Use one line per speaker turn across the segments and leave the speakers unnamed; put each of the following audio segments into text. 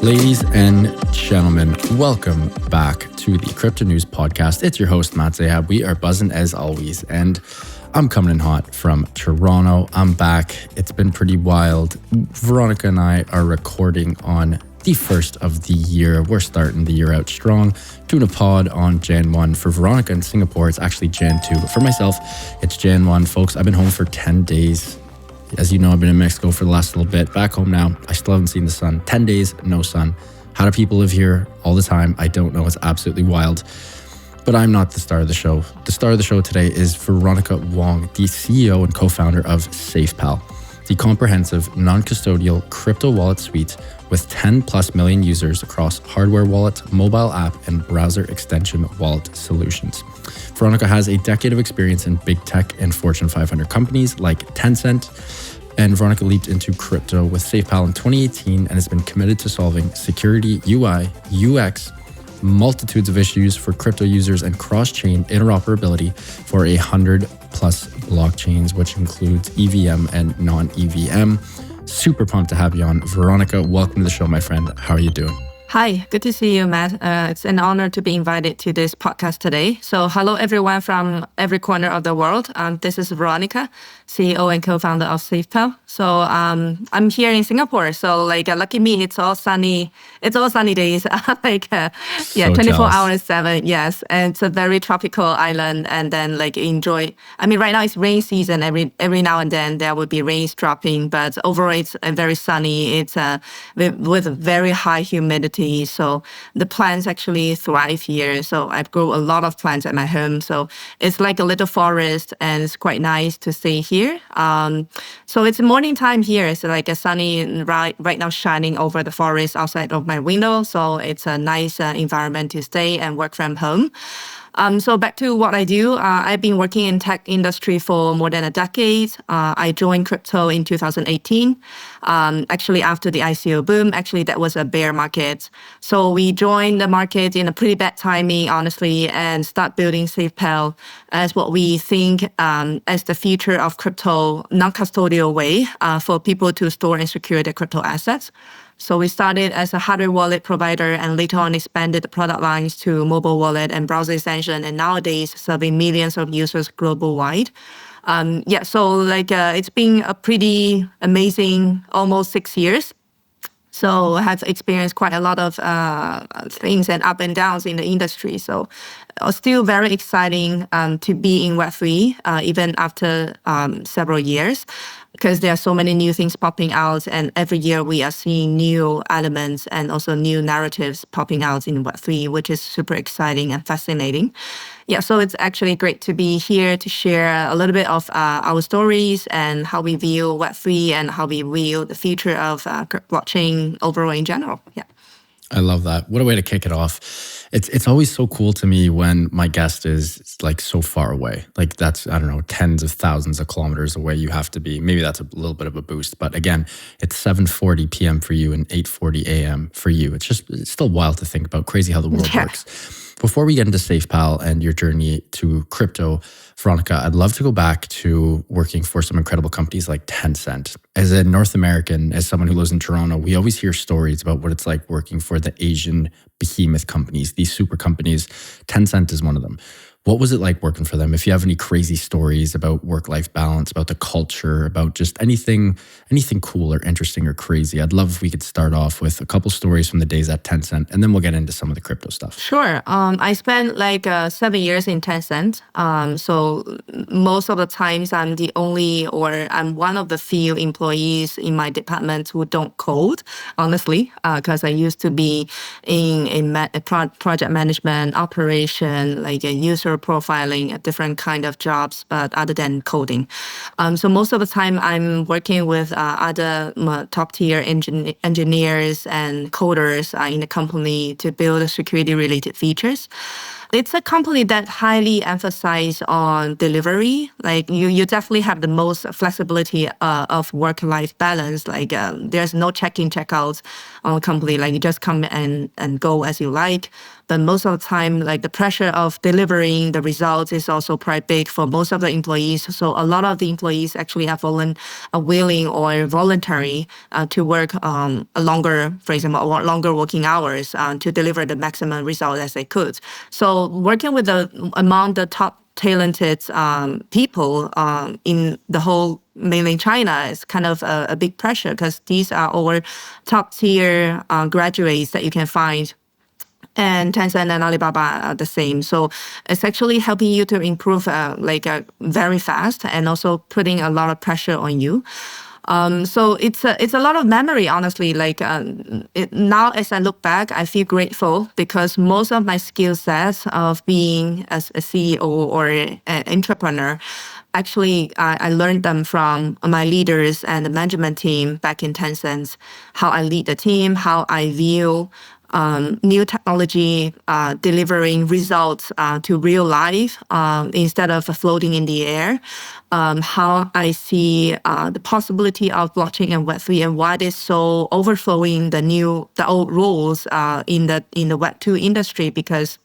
Ladies and gentlemen, welcome back to the Crypto News Podcast. It's your host, Matt Zahab. We are buzzing as always, and I'm coming in hot from Toronto. I'm back. It's been pretty wild. Veronica and I are recording on the first of the year. We're starting the year out strong, doing a pod on Jan 1. For Veronica in Singapore, it's actually Jan 2. But for myself, it's Jan 1. Folks, I've been home for 10 days. As you know, I've been in Mexico for the last little bit. Back home now, I still haven't seen the sun. 10 days, no sun. How do people live here all the time? I don't know. It's absolutely wild. But I'm not the star of the show. The star of the show today is Veronica Wong, the CEO and co-founder of SafePal, the comprehensive non-custodial crypto wallet suite with 10 plus million users across hardware wallet, mobile app, and browser extension wallet solutions. Veronica has a decade of experience in big tech and Fortune 500 companies like Tencent. And Veronica leaped into crypto with SafePal in 2018 and has been committed to solving security, UI, UX, multitudes of issues for crypto users and cross-chain interoperability for 100 plus blockchains, which includes EVM and non-EVM. Super pumped to have you on. Veronica, welcome to the show, my friend. How are you doing?
Hi, good to see you, Matt. It's an honor to be invited to this podcast today. So hello, everyone from every corner of the world. This is Veronica, CEO and co-founder of SafePal. So I'm here in Singapore. So lucky me, it's all sunny. It's all sunny days.
So
24
jealous.
hours, 7. Yes. And it's a very tropical island. And then enjoy. I mean, right now it's rain season. Every now and then there will be rains dropping. But overall, it's very sunny. It's with very high humidity. So the plants actually thrive here. So I grow a lot of plants at my home. So it's like a little forest and it's quite nice to stay here. So it's morning time here. It's like a sunny right now shining over the forest outside of my window. So it's a nice environment to stay and work from home. So back to what I do, I've been working in tech industry for more than a decade. I joined crypto in 2018, actually after the ICO boom. Actually, that was a bear market. So we joined the market in a pretty bad timing, honestly, and start building SafePal as what we think as the future of crypto, non-custodial way for people to store and secure their crypto assets. So we started as a hardware wallet provider and later on expanded the product lines to mobile wallet and browser extension, and nowadays serving millions of users global wide. It's been a pretty amazing almost 6 years. So I have experienced quite a lot of things and up and downs in the industry. So still very exciting to be in Web3 even after several years, because there are so many new things popping out, and every year we are seeing new elements and also new narratives popping out in Web3, which is super exciting and fascinating. Yeah, so it's actually great to be here to share a little bit of our stories and how we view Web3 and how we view the future of blockchain overall in general. Yeah.
I love that. What a way to kick it off. It's always so cool to me when my guest is like so far away. Like that's, I don't know, tens of thousands of kilometers away you have to be. Maybe that's a little bit of a boost. But again, it's 7:40 p.m. for you and 8:40 a.m. for you. It's still wild to think about. Crazy how the world works. Before we get into SafePal and your journey to crypto, Veronica, I'd love to go back to working for some incredible companies like Tencent. As a North American, as someone who lives in Toronto, we always hear stories about what it's like working for the Asian behemoth companies, these super companies. Tencent is one of them. What was it like working for them? If you have any crazy stories about work-life balance, about the culture, about just anything cool or interesting or crazy, I'd love if we could start off with a couple stories from the days at Tencent, and then we'll get into some of the crypto stuff.
Sure. I spent 7 years in Tencent. So most of the times I'm I'm one of the few employees in my department who don't code, honestly, because I used to be in project management, operation, like a user profiling, a different kind of jobs, but other than coding. So most of the time I'm working with other top tier engineers and coders in the company to build security related features. It's a company that highly emphasizes on delivery. Like you definitely have the most flexibility of work-life balance. Like there's no check-in, check-out on a company. Like you just come and go as you like. But most of the time, like the pressure of delivering the results is also quite big for most of the employees. So a lot of the employees actually have willing or voluntary to work a longer, for example, longer working hours to deliver the maximum result as they could. So working with among the top talented people in the whole mainland China is kind of a big pressure because these are our top tier graduates that you can find. And Tencent and Alibaba are the same. So it's actually helping you to improve very fast and also putting a lot of pressure on you. So it's a lot of memory, honestly. Like now, as I look back, I feel grateful because most of my skill sets of being as a CEO or an entrepreneur, actually, I learned them from my leaders and the management team back in Tencent. How I lead the team, how I view new technology delivering results to real life instead of floating in the air. How I see the possibility of blockchain and Web3 and why it's so overflowing the old rules in the Web2 industry, because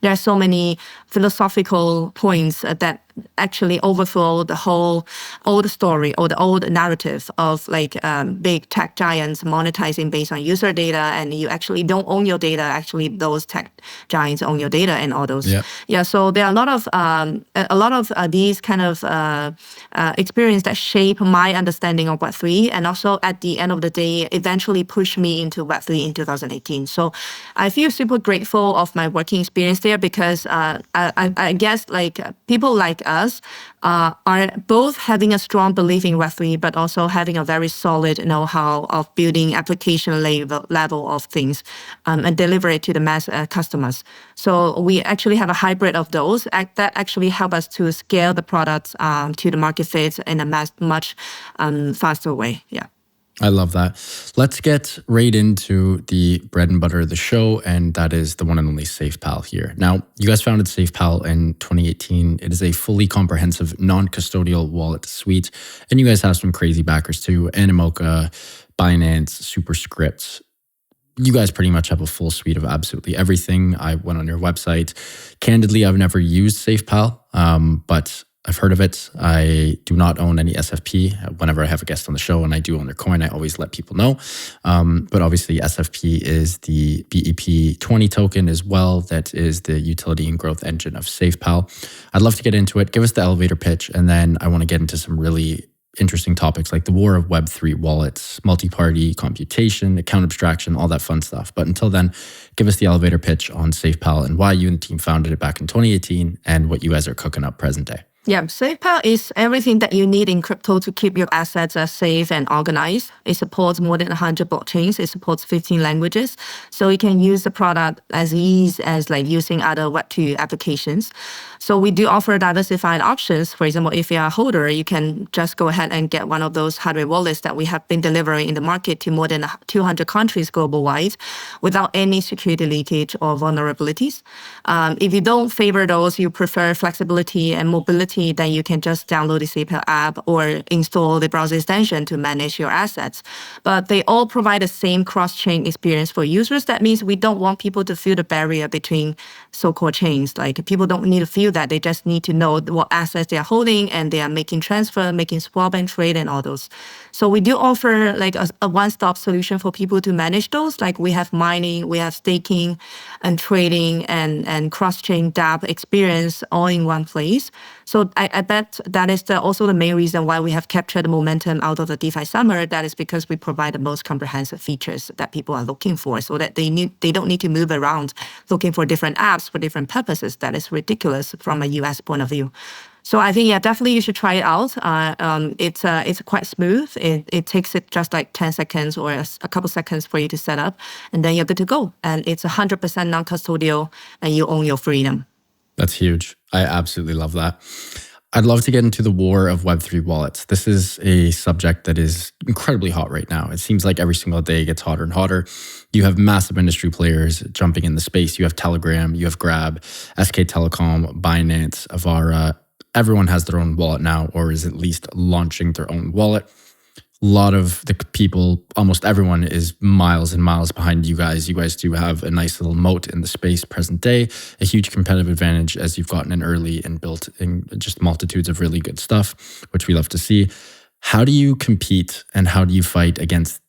there are so many philosophical points that actually overflow the whole old story or the old narrative of big tech giants monetizing based on user data, and you actually don't own your data. Actually, those tech giants own your data and all those. Yeah. So there are a lot of these kind of experience that shape my understanding of Web3, and also at the end of the day, eventually pushed me into Web3 in 2018. So I feel super grateful of my working experience there because I guess people like us are both having a strong belief in Web3, but also having a very solid know-how of building application level of things and deliver it to the mass customers. So we actually have a hybrid of those that actually help us to scale the products to the market fit in a much faster way. Yeah.
I love that. Let's get right into the bread and butter of the show, and that is the one and only SafePal here. Now, you guys founded SafePal in 2018. It is a fully comprehensive non-custodial wallet suite, and you guys have some crazy backers too: Animoca, Binance, Superscript. You guys pretty much have a full suite of absolutely everything. I went on your website. Candidly, I've never used SafePal, but I've heard of it. I do not own any SFP. Whenever I have a guest on the show and I do own their coin, I always let people know. But obviously SFP is the BEP20 token as well. That is the utility and growth engine of SafePal. I'd love to get into it. Give us the elevator pitch. And then I want to get into some really interesting topics like the war of Web3 wallets, multi-party computation, account abstraction, all that fun stuff. But until then, give us the elevator pitch on SafePal and why you and the team founded it back in 2018 and what you guys are cooking up present day.
Yeah, SafePal is everything that you need in crypto to keep your assets safe and organized. It supports more than 100 blockchains. It supports 15 languages. So you can use the product as easy as using other Web2 applications. So we do offer diversified options. For example, if you're a holder, you can just go ahead and get one of those hardware wallets that we have been delivering in the market to more than 200 countries global-wide without any security leakage or vulnerabilities. If you don't favor those, you prefer flexibility and mobility, then you can just download the SafePal app or install the browser extension to manage your assets. But they all provide the same cross-chain experience for users. That means we don't want people to feel the barrier between so-called chains. People don't need to feel that. They just need to know what assets they are holding and they are making transfer, making swap and trade and all those. So we do offer a one-stop solution for people to manage those. We have mining, we have staking and trading and cross-chain dApp experience all in one place. So I bet that is also the main reason why we have captured the momentum out of the DeFi summer. That is because we provide the most comprehensive features that people are looking for, so that they don't need to move around looking for different apps for different purposes. That is ridiculous from a US point of view. So I think, definitely you should try it out. It's quite smooth. It takes it just 10 seconds or a couple seconds for you to set up, and then you're good to go. And it's 100% non-custodial, and you own your freedom.
That's huge. I absolutely love that. I'd love to get into the war of Web3 wallets. This is a subject that is incredibly hot right now. It seems like every single day it gets hotter and hotter. You have massive industry players jumping in the space. You have Telegram, you have Grab, SK Telecom, Binance, Avara. Everyone has their own wallet now, or is at least launching their own wallet. A lot of the people, almost everyone, is miles and miles behind you guys. You guys do have a nice little moat in the space present day, a huge competitive advantage as you've gotten in early and built in just multitudes of really good stuff, which we love to see. How do you compete and how do you fight against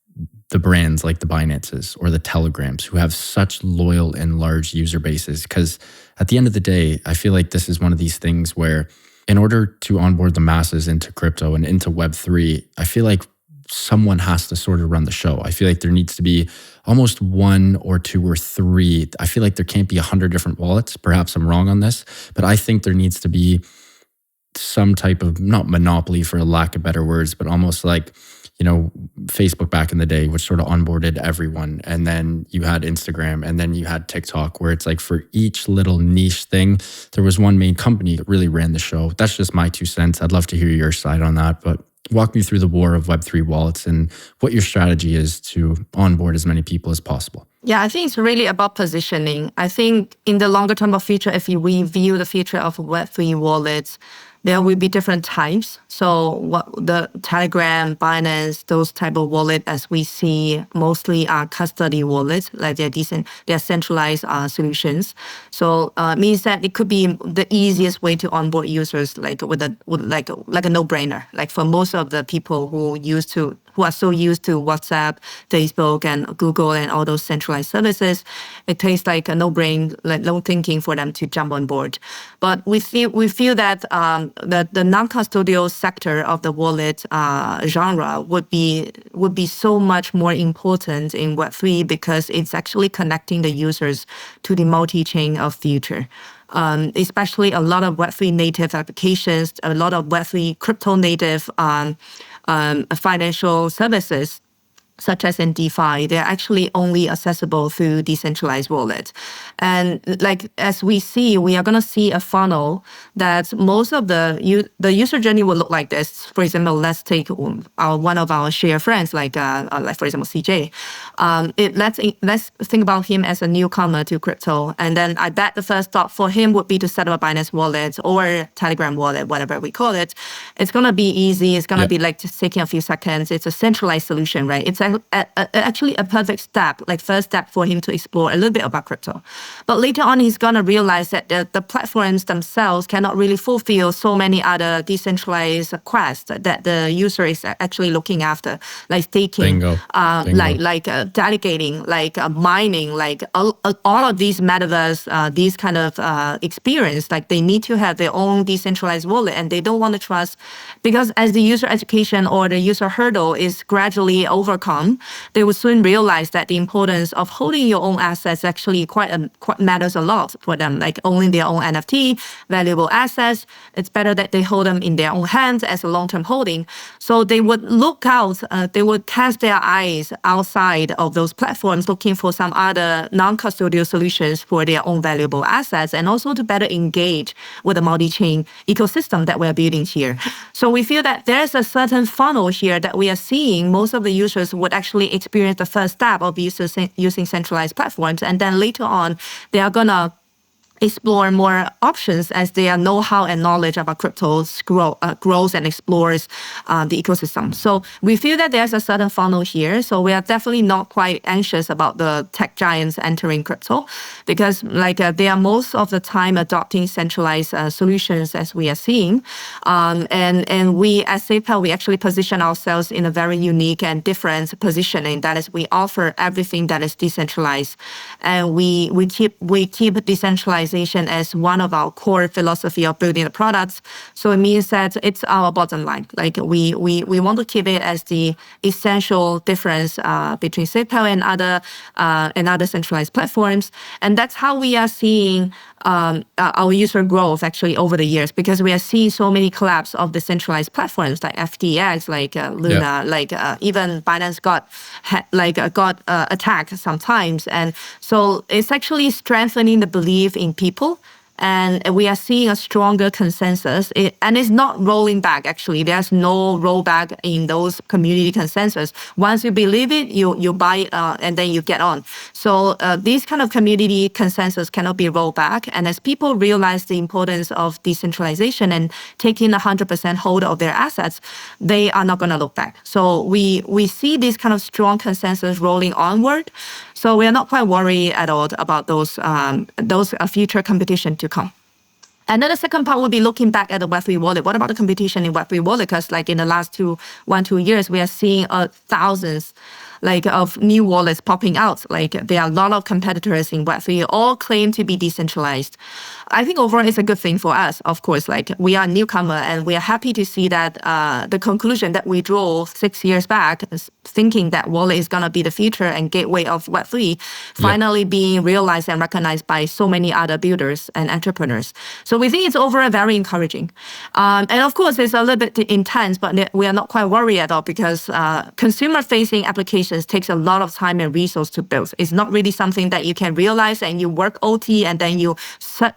the brands like the Binances or the Telegrams who have such loyal and large user bases? Because at the end of the day, I feel like this is one of these things where in order to onboard the masses into crypto and into Web3, I feel like someone has to sort of run the show. I feel like there needs to be almost one or two or three. I feel like there can't be 100 different wallets. Perhaps I'm wrong on this, but I think there needs to be some type of, not monopoly for a lack of better words, but almost like, Facebook back in the day, which sort of onboarded everyone. And then you had Instagram and then you had TikTok, where it's like for each little niche thing, there was one main company that really ran the show. That's just my 2 cents. I'd love to hear your side on that, but walk me through the war of Web3 wallets and what your strategy is to onboard as many people as possible.
Yeah, I think it's really about positioning. I think in the longer term of future, if we view the future of Web3 wallets, there will be different types. So what the Telegram, Binance, those type of wallet, as we see, mostly are custody wallets, like they're centralized solutions. So means that it could be the easiest way to onboard users, like with a no-brainer. Like for most of the people who are so used to WhatsApp, Facebook, and Google, and all those centralized services, it takes like a no-brain, like no thinking for them to jump on board. But we feel that the non-custodial sector of the wallet genre would be so much more important in Web3 because it's actually connecting the users to the multi-chain of future. Especially a lot of Web3 native applications, a lot of Web3 crypto native financial services, such as in DeFi, they're actually only accessible through decentralized wallets. And like as we see, we are going to see a funnel that most of the user journey will look like this. For example, let's take one of our shared friends, like for example CJ. Let's think about him as a newcomer to crypto, and then I bet the first stop for him would be to set up a Binance wallet or Telegram wallet, whatever we call it. It's going to be easy. It's going to be like just taking a few seconds. It's a centralized solution, right? It's actually a perfect step, like first step for him to explore a little bit about crypto. But later on, he's going to realize that the platforms themselves cannot really fulfill so many other decentralized quests that the user is actually looking after, like staking, like delegating, like mining, like all of these metaverse, these kind of experience. Like they need to have their own decentralized wallet, and they don't want to trust, because as the user education or the user hurdle is gradually overcome, they will soon realize that the importance of holding your own assets actually quite matters a lot for them. Like owning their own NFT, valuable assets, it's better that they hold them in their own hands as a long-term holding. So they would look out, they would cast their eyes outside of those platforms, looking for some other non-custodial solutions for their own valuable assets, and also to better engage with the multi-chain ecosystem that we're building here. So we feel that there's a certain funnel here that we are seeing. Most of the users would actually experience the first step of using centralized platforms, and then later on, they are gonna explore more options as their know-how and knowledge about cryptos grows and explores the ecosystem. So we feel that there's a certain funnel here. So we are definitely not quite anxious about the tech giants entering crypto, because they are most of the time adopting centralized solutions, as we are seeing. And we as SafePal, we actually position ourselves in a very unique and different positioning. That is, we offer everything that is decentralized, and we keep decentralized as one of our core philosophy of building the products. So it means that it's our bottom line. Like we want to keep it as the essential difference between SafePal and other centralized platforms. And that's how we are seeing our user growth actually over the years, because we are seeing so many collapse of the centralized platforms like FTX, like Luna, even Binance got attacked sometimes. And so it's actually strengthening the belief in people And we are seeing a stronger consensus. And it's not rolling back, actually. There's no rollback in those community consensus. Once you believe it, you buy it and then you get on. So these kind of community consensus cannot be rolled back. And as people realize the importance of decentralization and taking 100% hold of their assets, they are not going to look back. So we see this kind of strong consensus rolling onward. So we are not quite worried at all about those future competition to come. And then the second part would be looking back at the Web3 wallet. What about the competition in Web3 wallet? Because like in the last 2 years, we are seeing thousands of new wallets popping out. Like there are a lot of competitors in Web3, all claim to be decentralized. I think overall it's a good thing for us. Of course, like we are a newcomer and we are happy to see that the conclusion that we drew 6 years back, thinking that wallet is going to be the future and gateway of Web3, finally being realized and recognized by so many other builders and entrepreneurs. So we think it's overall very encouraging. And of course, it's a little bit intense, but we are not quite worried at all because consumer-facing applications takes a lot of time and resource to build. It's not really something that you can realize and you work OT and then you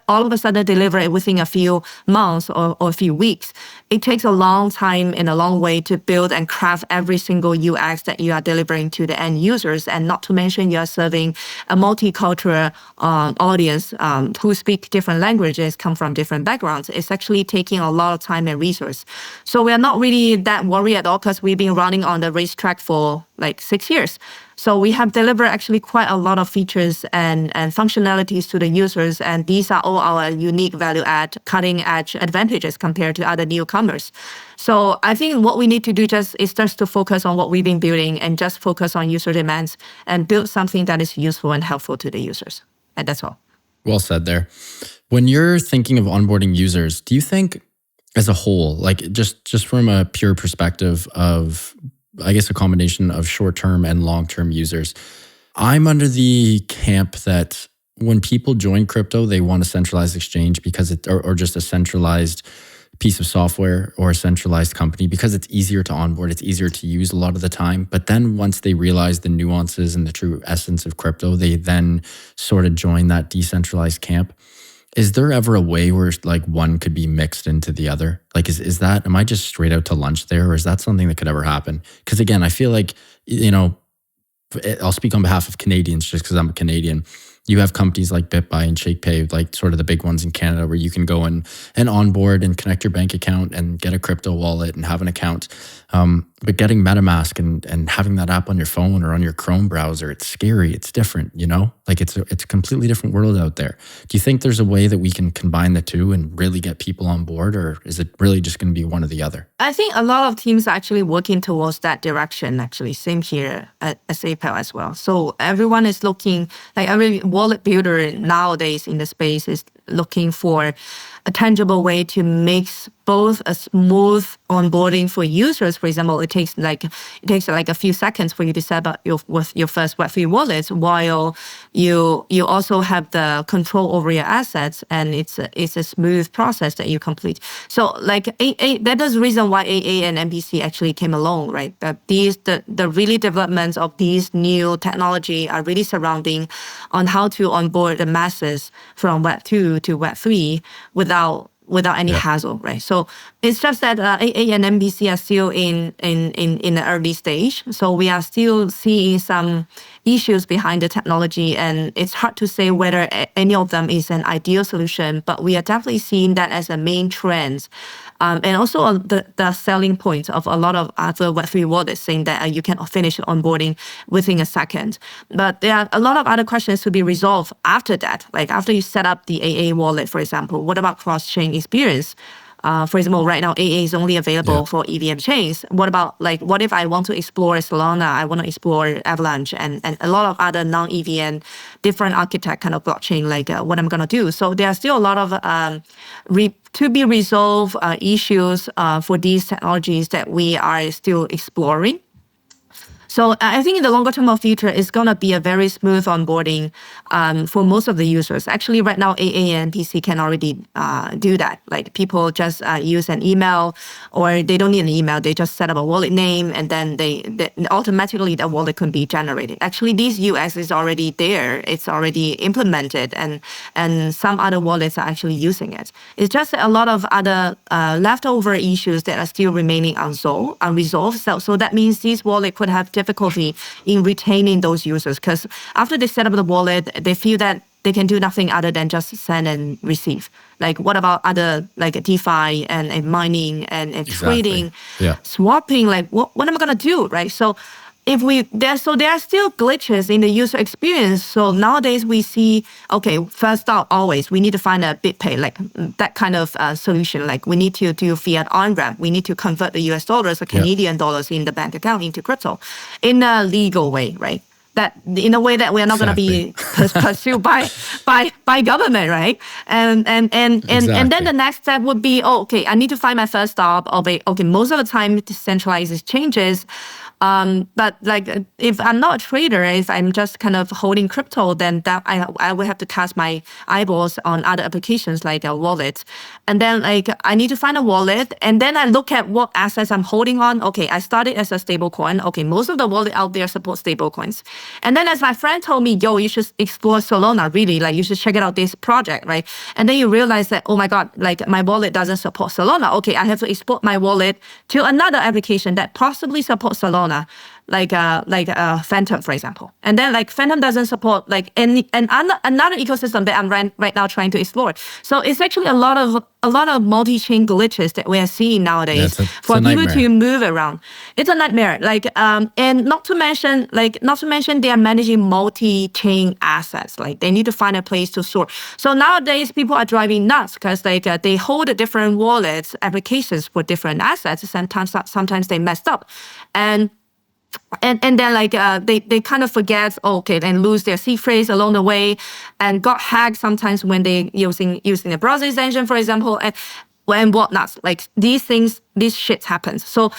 all of a sudden deliver it within a few months or a few weeks. It takes a long time and a long way to build and craft every single UX that you are delivering to the end users. And not to mention you are serving a multicultural audience who speak different languages, come from different backgrounds. It's actually taking a lot of time and resource. So we are not really that worried at all because we've been running on the racetrack for like 6 years. So we have delivered actually quite a lot of features and functionalities to the users. And these are all our unique value add, cutting edge advantages compared to other newcomers. So I think what we need to do is just to focus on what we've been building and just focus on user demands and build something that is useful and helpful to the users. And that's all.
Well said there. When you're thinking of onboarding users, do you think as a whole, like just from a pure perspective of, I guess, a combination of short-term and long-term users, I'm under the camp that when people join crypto, they want a centralized exchange because or just a centralized piece of software or a centralized company because it's easier to onboard, it's easier to use a lot of the time. But then once they realize the nuances and the true essence of crypto, they then sort of join that decentralized camp. Is there ever a way where like one could be mixed into the other? Like, is that, am I just straight out to lunch there, or is that something that could ever happen? Because again, I feel like, I'll speak on behalf of Canadians just because I'm a Canadian. You have companies like BitBuy and ShakePay, like sort of the big ones in Canada, where you can go and onboard and connect your bank account and get a crypto wallet and have an account. But getting MetaMask and having that app on your phone or on your Chrome browser, it's scary. It's different, Like it's a completely different world out there. Do you think there's a way that we can combine the two and really get people on board, or is it really just going to be one or the other?
I think a lot of teams are actually working towards that direction, actually. Same here at SafePal as well. So everyone is looking, like every wallet builder nowadays in the space is looking for a tangible way to make both a smooth onboarding for users. For example, it takes like a few seconds for you to set up your first Web3 wallet, while you also have the control over your assets, and it's a smooth process that you complete. So like that is the reason why AA and MPC actually came along, right? That the really developments of these new technology are really surrounding on how to onboard the masses from Web2 to Web3 without any hassle, right? So it's just that AA and MPC are still in the early stage. So we are still seeing some issues behind the technology, and it's hard to say whether any of them is an ideal solution, but we are definitely seeing that as a main trend. And also the selling point of a lot of other Web3 wallets, saying that you can finish onboarding within a second. But there are a lot of other questions to be resolved after that. Like after you set up the AA wallet, for example, what about cross-chain experience? For example, right now, AA is only available for EVM chains. What about, what if I want to explore Solana, I want to explore Avalanche, and a lot of other non-EVM, different architect kind of blockchain, what I'm going to do. So there are still a lot of to be resolved issues for these technologies that we are still exploring. So I think in the longer term of future, it's going to be a very smooth onboarding for most of the users. Actually, right now, AA and PC can already do that. Like people just use an email, or they don't need an email. They just set up a wallet name, and then they automatically the wallet can be generated. Actually, this UX is already there. It's already implemented, and some other wallets are actually using it. It's just a lot of other leftover issues that are still remaining unresolved. So that means this wallet could have difficulty in retaining those users, because after they set up the wallet, they feel that they can do nothing other than just send and receive. Like what about other like DeFi and mining and trading, swapping? Like what am I gonna do, right? So if there are still glitches in the user experience. So nowadays we see, okay, first out always we need to find a BitPay, like that kind of solution. Like we need to do fiat on-ramp. We need to convert the US dollars or Canadian dollars in the bank account into crypto in a legal way, right? That in a way that we are not going to be pursued by government, right? And then the next step would be, okay, I need to find my first stop. Okay, most of the time decentralized exchanges. But like if I'm not a trader, if I'm just kind of holding crypto, then that I would have to cast my eyeballs on other applications like a wallet. And then like I need to find a wallet, and then I look at what assets I'm holding on. Okay, I started as a stable coin. Okay, most of the wallet out there support stable coins. And then as my friend told me, yo, you should explore Solana, really, like you should check out this project, right? And then you realize that, oh my God, like my wallet doesn't support Solana. Okay, I have to export my wallet to another application that possibly supports Solana, like Phantom, for example. And then like Phantom doesn't support like another ecosystem that I'm right now trying to explore. So it's actually a lot of multi-chain glitches that we are seeing nowadays for people to move around. It's a nightmare. Like and not to mention they are managing multi-chain assets. Like they need to find a place to store. So nowadays people are driving nuts because like they hold different wallets applications for different assets. Sometimes they messed up, and then like they kind of forget, and lose their seed phrase along the way, and got hacked sometimes when they using a browser extension, for example, and whatnot. Like these things, this shit happens. So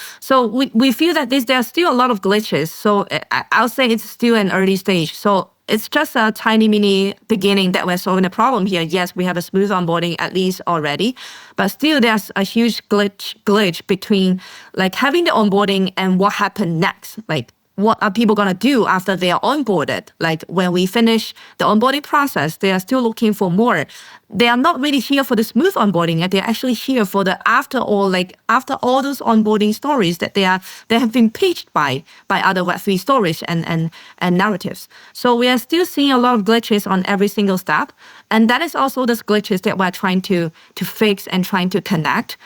we feel that there are still a lot of glitches. So I'll say it's still an early stage. So it's just a tiny mini beginning that we're solving the problem here. Yes, we have a smooth onboarding at least already, but still there's a huge glitch between like having the onboarding and what happened next. Like what are people going to do after they are onboarded? Like when we finish the onboarding process, they are still looking for more. They are not really here for the smooth onboarding, and they're actually here for the after all those onboarding stories that they have been pitched by other Web3 stories and narratives. So we are still seeing a lot of glitches on every single step, and that is also the glitches that we're trying to fix and trying to connect.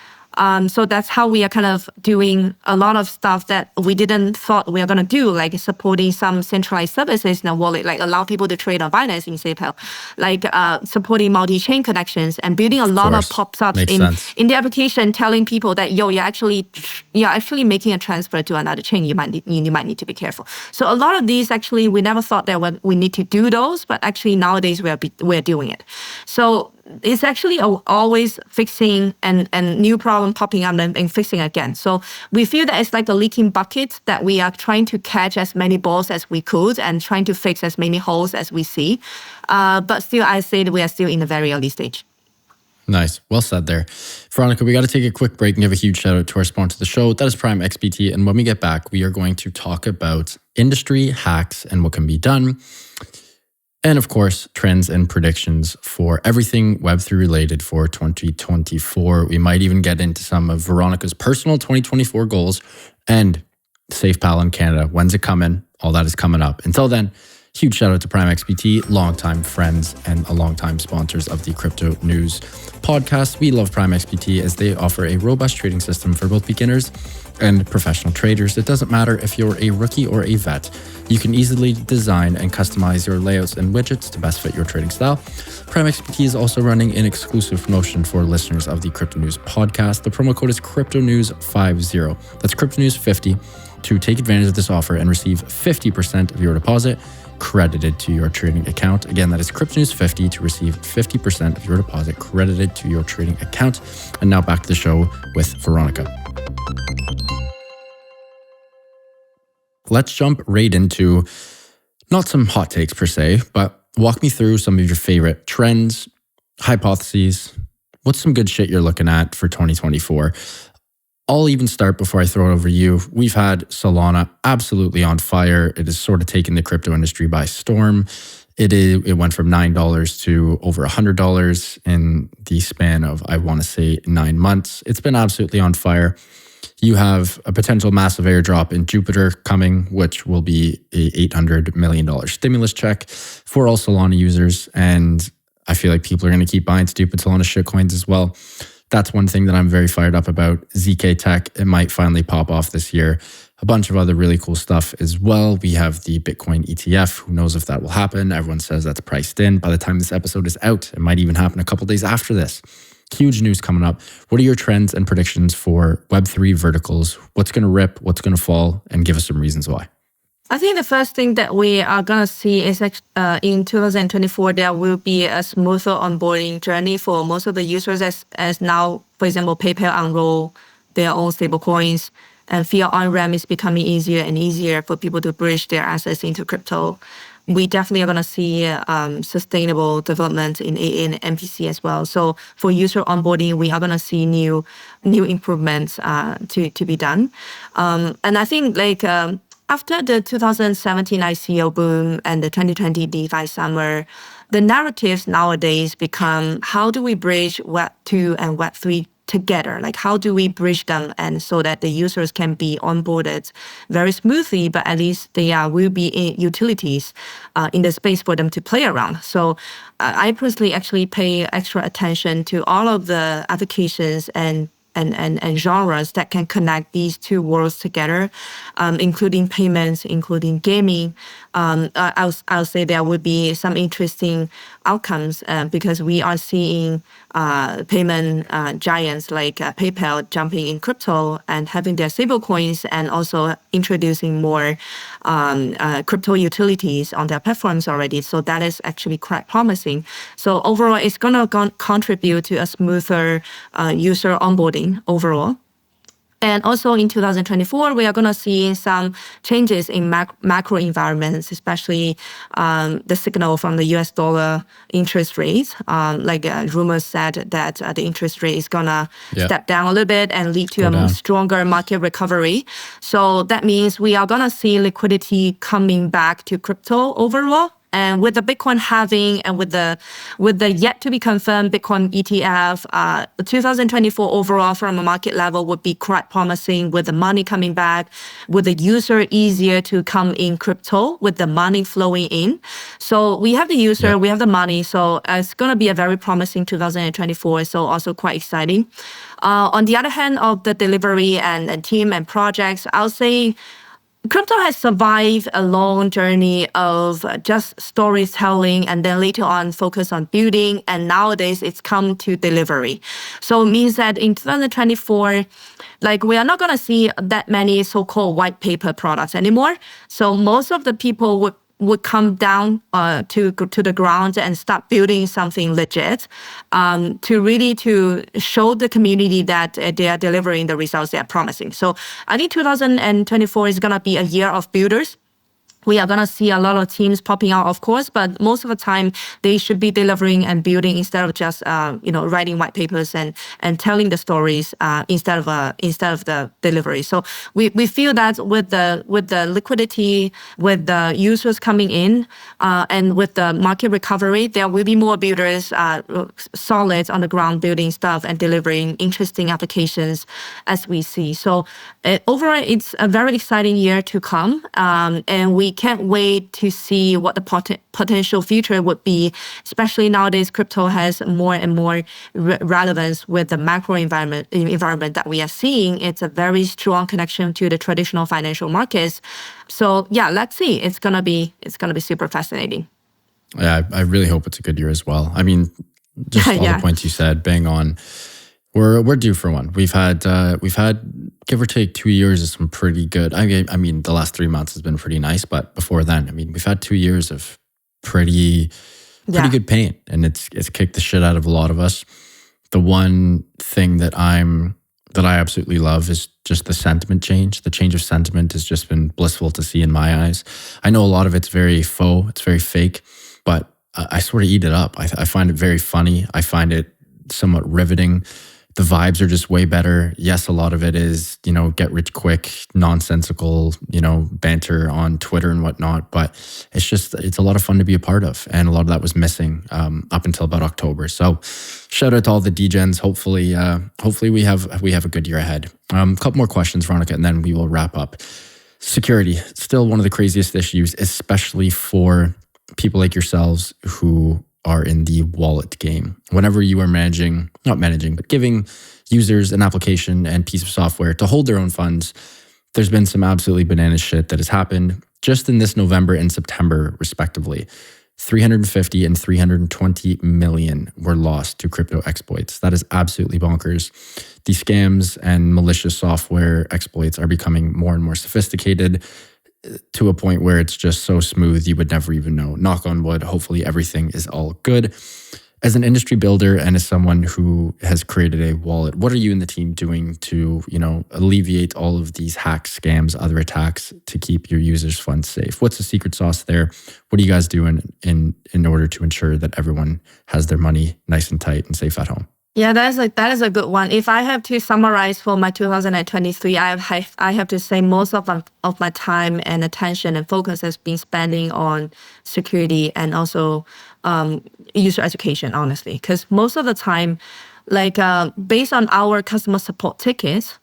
So that's how we are kind of doing a lot of stuff that we didn't thought we were going to do, like supporting some centralized services in a wallet, like allow people to trade on Binance in SafePal, like supporting multi-chain connections and building a lot of pop-ups in the application, telling people that, yo, you're actually making a transfer to another chain. You might need to be careful. So a lot of these actually, we never thought that we need to do those, but actually nowadays we're doing it. So it's actually always fixing and new problem popping up and fixing again. So we feel that it's like a leaking bucket that we are trying to catch as many balls as we could and trying to fix as many holes as we see. But still, I say that we are still in a very early stage.
Nice. Well said there. Veronica, we got to take a quick break and give a huge shout out to our sponsor of the show. That is Prime XBT. And when we get back, we are going to talk about industry hacks and what can be done. And of course, trends and predictions for everything Web3 related for 2024. We might even get into some of Veronica's personal 2024 goals and SafePal in Canada. When's it coming? All that is coming up. Until then, huge shout out to Prime XBT, longtime friends and a longtime sponsors of the Crypto News podcast. We love Prime XBT as they offer a robust trading system for both beginners and professional traders. It doesn't matter if you're a rookie or a vet. You can easily design and customize your layouts and widgets to best fit your trading style. Prime XBT is also running an exclusive promotion for listeners of the Crypto News podcast. The promo code is CryptoNews50. That's CryptoNews50 to take advantage of this offer and receive 50% of your deposit credited to your trading account. Again, that is CryptoNews50 to receive 50% of your deposit credited to your trading account. And now back to the show with Veronica. let's jump right into not some hot takes per se, but walk me through some of your favorite trends, hypotheses. What's some good shit you're looking at for 2024? I'll even start before I throw it over to you. We've had Solana absolutely on fire. It has sort of taken the crypto industry by storm. It went from $9 to over $100 in the span of, I want to say, 9 months. It's been absolutely on fire. You have a potential massive airdrop in Jupiter coming, which will be a $800 million stimulus check for all Solana users. And I feel like people are going to keep buying stupid Solana shitcoins as well. That's one thing that I'm very fired up about. ZK Tech, it might finally pop off this year. A bunch of other really cool stuff as well. We have the Bitcoin ETF. Who knows if that will happen? Everyone says that's priced in. By the time this episode is out, it might even happen a couple days after this. Huge news coming up. What are your trends and predictions for Web3 verticals? What's going to rip? What's going to fall? And give us some reasons why.
I think the first thing that we are going to see is in 2024, there will be a smoother onboarding journey for most of the users as now, for example, PayPal unroll their own stablecoins, and fiat on-ramp is becoming easier and easier for people to bridge their assets into crypto. We definitely are going to see sustainable development in AA and MPC as well. So for user onboarding, we are going to see new improvements to be done. And I think after the 2017 ICO boom and the 2020 DeFi summer, the narratives nowadays become, how do we bridge Web 2 and Web 3 together? Like, how do we bridge them and so that the users can be onboarded very smoothly, but at least there will be utilities in the space for them to play around. So I personally actually pay extra attention to all of the applications and genres that can connect these two worlds together, including payments, including gaming. I'll say there would be some interesting outcomes because we are seeing payment giants like PayPal jumping in crypto and having their stablecoins and also introducing more crypto utilities on their platforms already. So that is actually quite promising. So overall, it's going to contribute to a smoother user onboarding overall. And also in 2024, we are going to see some changes in macro environments, especially the signal from the US dollar interest rates. Rumors said that the interest rate is going to step down a little bit and lead to a stronger market recovery. So that means we are going to see liquidity coming back to crypto overall. And with the Bitcoin halving and with the yet to be confirmed Bitcoin ETF, 2024 overall from a market level would be quite promising with the money coming back, with the user easier to come in crypto with the money flowing in. So we have the user, we have the money. So it's going to be a very promising 2024. So also quite exciting. On the other hand of the delivery and team and projects, I'll say crypto has survived a long journey of just storytelling and then later on focus on building. And nowadays it's come to delivery. So it means that in 2024, we are not going to see that many so-called white paper products anymore. So most of the people would come down to the ground and start building something legit to show the community that they are delivering the results they are promising. So I think 2024 is going to be a year of builders. We are going to see a lot of teams popping out, of course, but most of the time they should be delivering and building instead of just writing white papers and telling the stories instead of the delivery. So we feel that with the liquidity, with the users coming in, and with the market recovery, there will be more builders solid on the ground building stuff and delivering interesting applications as we see. So overall, it's a very exciting year to come, and we can't wait to see what the potential future would be, especially nowadays crypto has more and more relevance with the macro environment that we are seeing. It's a very strong connection to the traditional financial markets. So yeah, let's see. It's gonna be super fascinating.
Yeah, I really hope it's a good year as well. I mean, just all the points you said, bang on. We're due for one. We've had give or take 2 years of some pretty good. I mean, the last 3 months has been pretty nice, but before then, I mean, we've had 2 years of pretty good pain, and it's kicked the shit out of a lot of us. The one thing that I'm that I absolutely love is just the sentiment change. The change of sentiment has just been blissful to see in my eyes. I know a lot of it's very faux, it's very fake, but I sort of eat it up. I find it very funny. I find it somewhat riveting. The vibes are just way better. Yes, a lot of it is, get rich quick, nonsensical, banter on Twitter and whatnot. But it's a lot of fun to be a part of. And a lot of that was missing up until about October. So shout out to all the degens. Hopefully we have a good year ahead. A couple more questions, Veronica, and then we will wrap up. Security, still one of the craziest issues, especially for people like yourselves who are in the wallet game. Whenever you are not managing, but giving users an application and piece of software to hold their own funds, there's been some absolutely bananas shit that has happened just in this November and September, respectively. 350 and 320 million were lost to crypto exploits. That is absolutely bonkers. These scams and malicious software exploits are becoming more and more sophisticated, to a point where it's just so smooth you would never even know. Knock on wood, hopefully everything is all good. As an industry builder and as someone who has created a wallet, what are you and the team doing to, alleviate all of these hacks, scams, other attacks to keep your users' funds safe? What's the secret sauce there? What are you guys doing in order to ensure that everyone has their money nice and tight and safe at home?
Yeah, that is a good one. If I have to summarize for my 2023, I have to say most of my time and attention and focus has been spending on security and also user education, honestly. Because most of the time, based on our customer support tickets,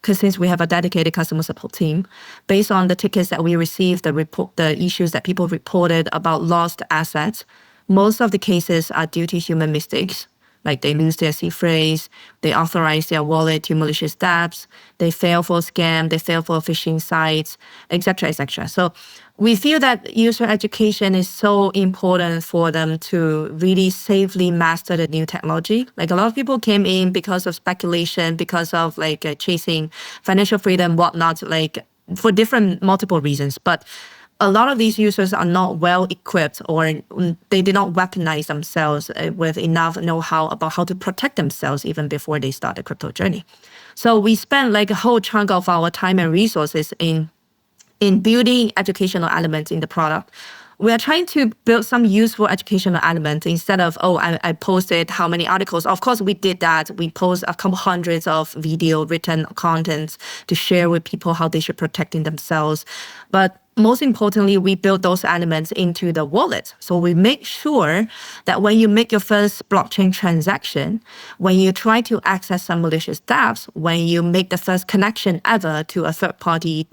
because since we have a dedicated customer support team, based on the tickets that we received, the issues that people reported about lost assets, most of the cases are due to human mistakes. Like they lose their seed phrase, they authorize their wallet to malicious dApps, they fail for scam, they fail for phishing sites, etc., etc. So we feel that user education is so important for them to really safely master the new technology. Like a lot of people came in because of speculation, because of chasing financial freedom, whatnot, for different multiple reasons. But a lot of these users are not well equipped, or they did not weaponize themselves with enough know-how about how to protect themselves even before they start the crypto journey. So we spent a whole chunk of our time and resources in building educational elements in the product. We are trying to build some useful educational elements instead of, I posted how many articles. Of course, we did that. We post a couple hundreds of video written contents to share with people how they should protect themselves. But most importantly, we build those elements into the wallet. So we make sure that when you make your first blockchain transaction, when you try to access some malicious dApps, when you make the first connection ever to a third-party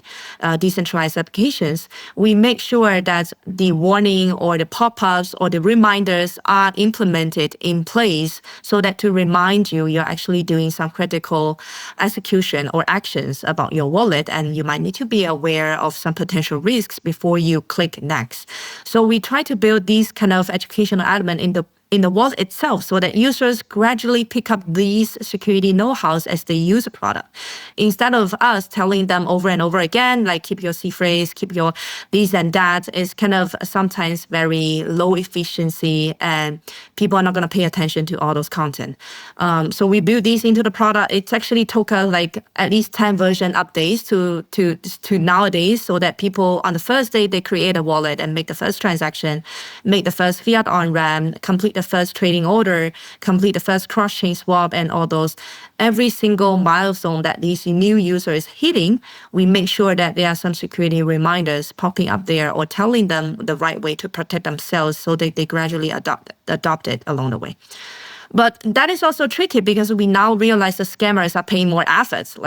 decentralized applications, we make sure that the warning or the pop-ups or the reminders are implemented in place so that to remind you you're actually doing some critical execution or actions about your wallet, and you might need to be aware of some potential risks before you click next. So we try to build these kind of educational element in the wallet itself so that users gradually pick up these security know-hows as they use the product. Instead of us telling them over and over again, keep your seed phrase, keep your this and that, is kind of sometimes very low efficiency and people are not going to pay attention to all those content. So we build these into the product. It actually took us at least 10 version updates to nowadays so that people on the first day they create a wallet and make the first transaction, make the first fiat on-ramp, complete the first trading order, complete the first cross-chain swap and all those. Every single milestone that these new users hitting, we make sure that there are some security reminders popping up there or telling them the right way to protect themselves so that they gradually adopt it along the way. But that is also tricky because we now realize the scammers are paying more efforts.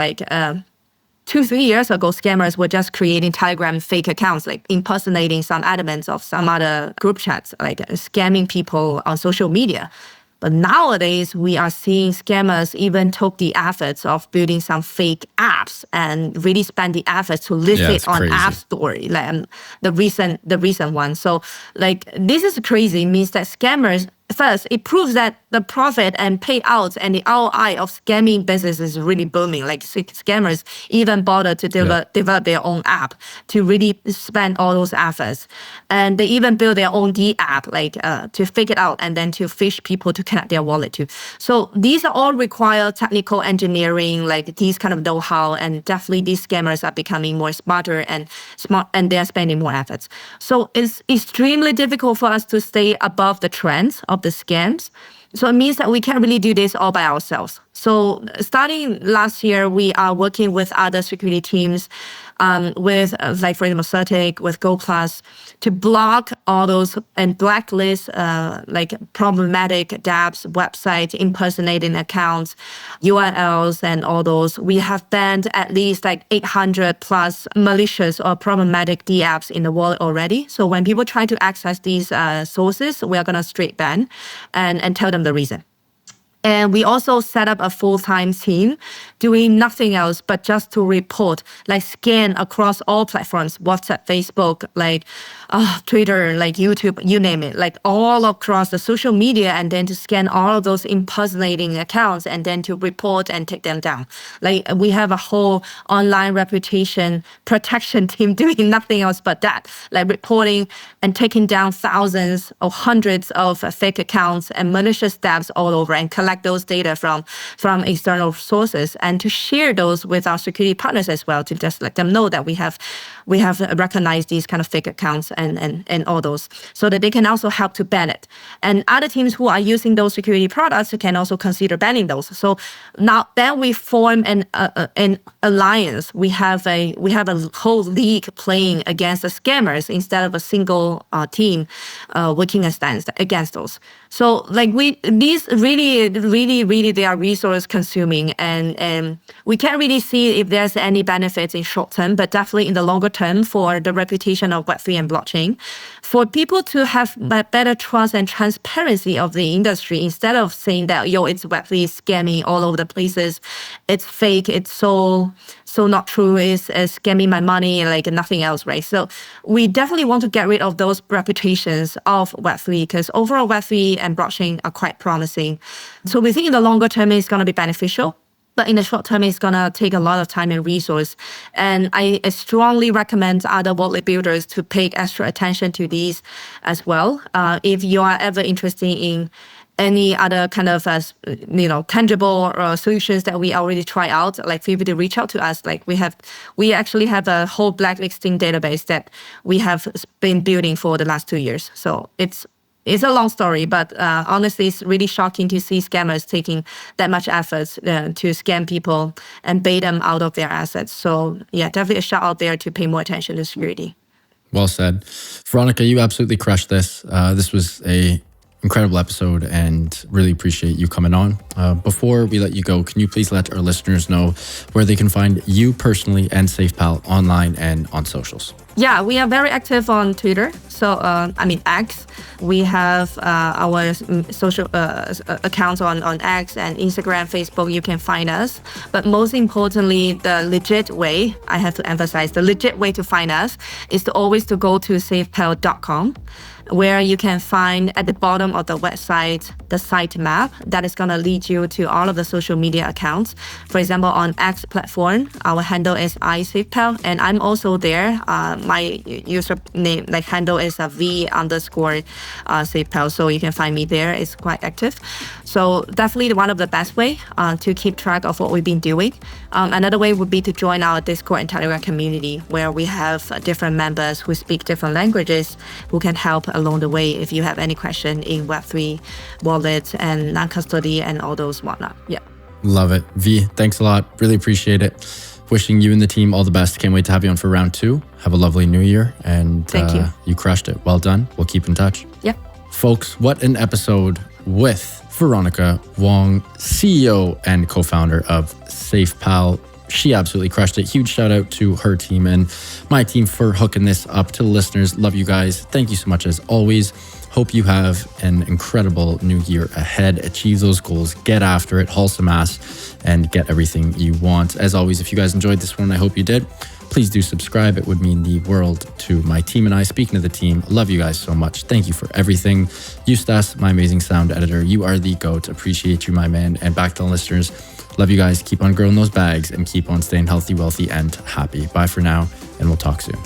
2-3 years ago, scammers were just creating Telegram fake accounts, impersonating some elements of some other group chats, scamming people on social media. But nowadays, we are seeing scammers even took the efforts of building some fake apps and really spend the efforts to list it on App Store, the recent one. So this is crazy. It means that scammers first, it proves that the profit and payouts and the ROI of scamming business is really booming. Like scammers even bother to develop their own app to really spend all those efforts. And they even build their own D app, like to fake it out and then to fish people to connect their wallet to. So these are all require technical engineering, like these kind of know-how, and definitely these scammers are becoming more smarter and they're spending more efforts. So it's extremely difficult for us to stay above the trends of the scams. So it means that we can't really do this all by ourselves. So starting last year, we are working with other security teams, with like for example, Certic, with Go Plus, to block all those and blacklist like problematic dApps, websites, impersonating accounts, URLs, and all those. We have banned at least like 800 plus malicious or problematic dApps in the world already. So when people try to access these sources, we are going to straight ban and tell them the reason. And we also set up a full-time team doing nothing else but just to report, like scan across all platforms, WhatsApp, Facebook, like Twitter, like YouTube, you name it, like all across the social media, and then to scan all of those impersonating accounts and then to report and take them down. Like we have a whole online reputation protection team doing nothing else but that, like reporting and taking down thousands or hundreds of fake accounts and malicious dApps all over, and collect those data from external sources, and to share those with our security partners as well, to just let them know that we have recognized these kind of fake accounts and all those, so that they can also help to ban it. And other teams who are using those security products can also consider banning those. So now then we form an alliance. We have a whole league playing against the scammers instead of a single team working against those. So like these really they are resource consuming, and we can't really see if there's any benefits in short term, but definitely in the longer term for the reputation of Web3 and blockchain, for people to have better trust and transparency of the industry, instead of saying that it's Web3 scamming all over the places, it's fake, it's so not true, is scamming my money, like nothing else, right? So we definitely want to get rid of those reputations of Web3, because overall Web3 and blockchain are quite promising. So we think in the longer term it's going to be beneficial, but in the short term it's going to take a lot of time and resource. And I strongly recommend other wallet builders to pay extra attention to these as well. If you are ever interested in any other kind of tangible solutions that we already try out, like feel free to reach out to us. Like we actually have a whole blacklisting database that we have been building for the last 2 years. So it's a long story, but honestly, it's really shocking to see scammers taking that much effort to scam people and bait them out of their assets. So yeah, definitely a shout out there to pay more attention to security.
Well said. Veronica, you absolutely crushed this. This was a incredible episode, and really appreciate you coming on. Before we let you go, can you please let our listeners know where they can find you personally and SafePal online and on socials?
Yeah, we are very active on Twitter. So, X. We have our social accounts on X and Instagram, Facebook. You can find us. But most importantly, the legit way, I have to emphasize, the legit way to find us is to always to go to safepal.com, where you can find at the bottom of the website the site map that is going to lead you to all of the social media accounts. For example, on X platform, our handle is iSafePal, and I'm also there. My username, like handle, is a V_SafePal, so you can find me there. It's quite active. So definitely one of the best way to keep track of what we've been doing. Another way would be to join our Discord and Telegram community, where we have different members who speak different languages who can help along the way if you have any question in Web3 wallets and non-custody and all those whatnot. Yeah.
Love it. V, thanks a lot. Really appreciate it. Wishing you and the team all the best. Can't wait to have you on for round 2. Have a lovely new year. And
thank you.
You crushed it. Well done. We'll keep in touch.
Yeah.
Folks, what an episode with Veronica Wong, CEO and co-founder of SafePal. She absolutely crushed it. Huge shout out to her team and my team for hooking this up. To the listeners, love you guys. Thank you so much as always. Hope you have an incredible new year ahead. Achieve those goals, get after it, haul some ass, and get everything you want. As always, if you guys enjoyed this one, I hope you did. Please do subscribe. It would mean the world to my team and I. Speaking of the team, love you guys so much. Thank you for everything. Eustace, my amazing sound editor, you are the GOAT. Appreciate you, my man. And back to the listeners, love you guys. Keep on growing those bags and keep on staying healthy, wealthy, and happy. Bye for now, and we'll talk soon.